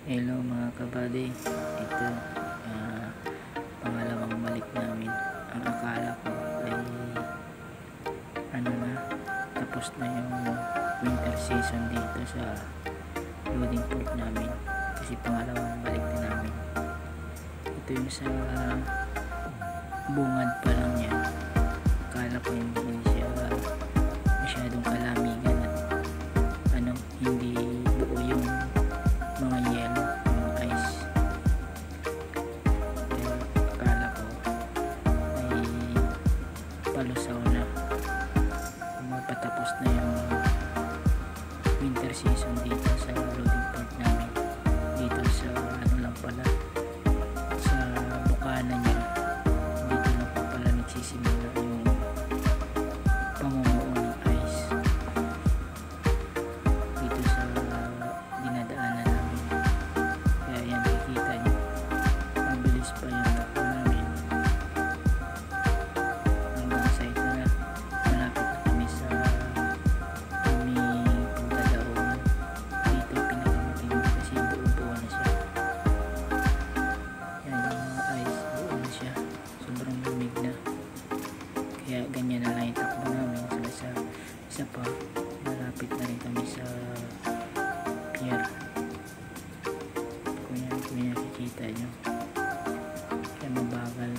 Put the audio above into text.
Hello mga kabady, ito pangalawang balik namin. Ang akala ko ay tapos na yung winter season dito sa loading port namin, kasi pangalawang balik na namin. Ito yung sa bungad pa lang yan. Akala ko hindi siya masyadong kalamigan at hindi buo yung mga yelo, yung ice. Kaya akala ko ay palusaw na, magpatapos na yung winter season dito sa loading port namin. Dito sa lang pala, sa bukana niya, dito na pa pala nagsisimula yung pamumuo ng ice dito sa dinadaanan namin. Kaya yan, nakikita nyo, mabilis pa yung takbo namin. Hanggang sa ito na, malapit na kami sa aming pagdadaon. Dito pinakamatindi kasi buo-buo na siya. Yan yung ice, buo na siya, sobrang lumig na. Kaya ganyan na lang yung takbo namin. So isa pa, malapit na rin kami sa pier. Kung yan nakikita nyo, kaya mabagal